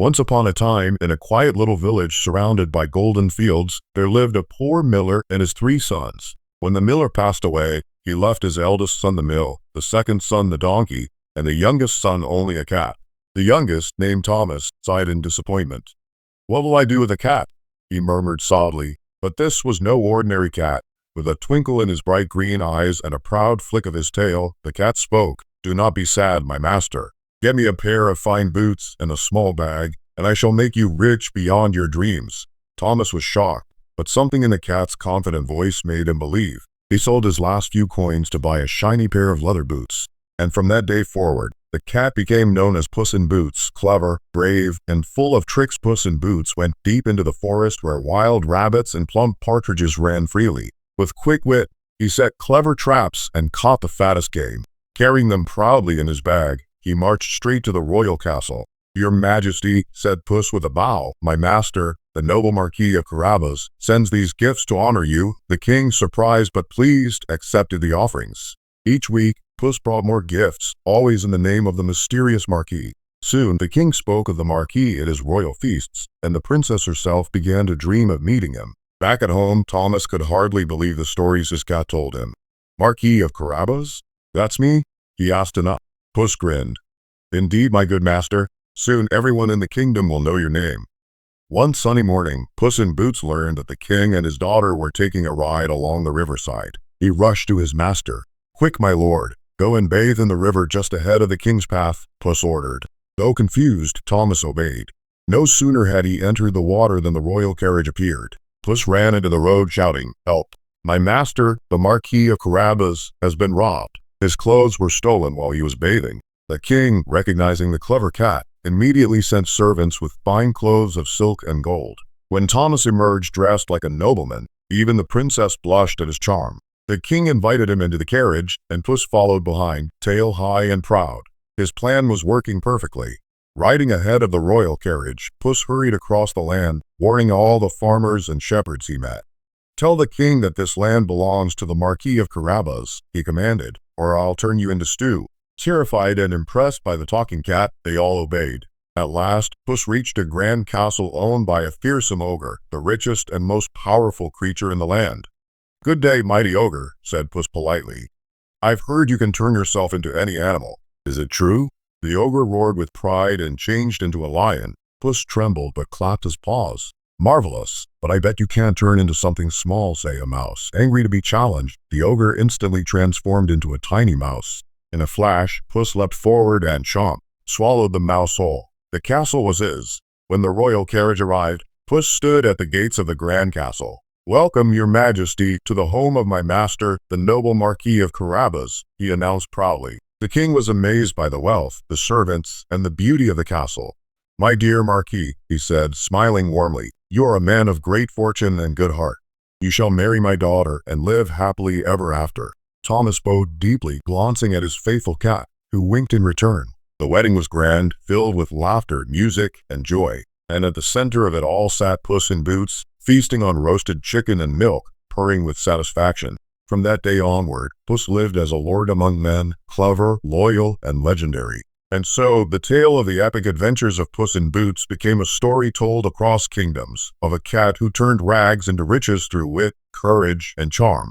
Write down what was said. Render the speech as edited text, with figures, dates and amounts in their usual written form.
Once upon a time, in a quiet little village surrounded by golden fields, there lived a poor miller and his 3 sons. When the miller passed away, he left his eldest son the mill, the second son the donkey, and the youngest son only a cat. The youngest, named Thomas, sighed in disappointment. "What will I do with a cat?" he murmured sadly. But this was no ordinary cat. With a twinkle in his bright green eyes and a proud flick of his tail, the cat spoke. "Do not be sad, my master. Get me a pair of fine boots and a small bag, and I shall make you rich beyond your dreams." Thomas was shocked, but something in the cat's confident voice made him believe. He sold his last few coins to buy a shiny pair of leather boots, and from that day forward, the cat became known as Puss in Boots. Clever, brave, and full of tricks, Puss in Boots went deep into the forest where wild rabbits and plump partridges ran freely. With quick wit, he set clever traps and caught the fattest game. Carrying them proudly in his bag, he marched straight to the royal castle. "Your Majesty," said Puss with a bow, "my master, the noble Marquis of Carabas, sends these gifts to honor you." The king, surprised but pleased, accepted the offerings. Each week, Puss brought more gifts, always in the name of the mysterious Marquis. Soon, the king spoke of the Marquis at his royal feasts, and the princess herself began to dream of meeting him. Back at home, Thomas could hardly believe the stories his cat told him. "Marquis of Carabas? That's me?" he asked enough. Puss grinned. "Indeed, my good master. Soon everyone in the kingdom will know your name." One sunny morning, Puss in Boots learned that the king and his daughter were taking a ride along the riverside. He rushed to his master. "Quick, my lord, go and bathe in the river just ahead of the king's path," Puss ordered. Though confused, Thomas obeyed. No sooner had he entered the water than the royal carriage appeared. Puss ran into the road shouting, "Help! My master, the Marquis of Carabas, has been robbed. His clothes were stolen while he was bathing." The king, recognizing the clever cat, immediately sent servants with fine clothes of silk and gold. When Thomas emerged dressed like a nobleman, even the princess blushed at his charm. The king invited him into the carriage, and Puss followed behind, tail high and proud. His plan was working perfectly. Riding ahead of the royal carriage, Puss hurried across the land, warning all the farmers and shepherds he met. "Tell the king that this land belongs to the Marquis of Carabas," he commanded, "or I'll turn you into stew." Terrified and impressed by the talking cat, they all obeyed. At last, Puss reached a grand castle owned by a fearsome ogre, the richest and most powerful creature in the land. "Good day, mighty ogre," said Puss politely. "I've heard you can turn yourself into any animal. Is it true?" The ogre roared with pride and changed into a lion. Puss trembled but clapped his paws. "Marvelous, but I bet you can't turn into something small, say a mouse." Angry to be challenged, the ogre instantly transformed into a tiny mouse. In a flash, Puss leapt forward and swallowed the mouse whole. The castle was his. When the royal carriage arrived, Puss stood at the gates of the grand castle. "Welcome, your majesty, to the home of my master, the noble Marquis of Carabas," he announced proudly. The king was amazed by the wealth, the servants, and the beauty of the castle. "My dear Marquis," he said, smiling warmly, "you are a man of great fortune and good heart. You shall marry my daughter and live happily ever after." Thomas bowed deeply, glancing at his faithful cat, who winked in return. The wedding was grand, filled with laughter, music, and joy, and at the center of it all sat Puss in Boots, feasting on roasted chicken and milk, purring with satisfaction. From that day onward, Puss lived as a lord among men, clever, loyal, and legendary. And so, the tale of the epic adventures of Puss in Boots became a story told across kingdoms, of a cat who turned rags into riches through wit, courage, and charm.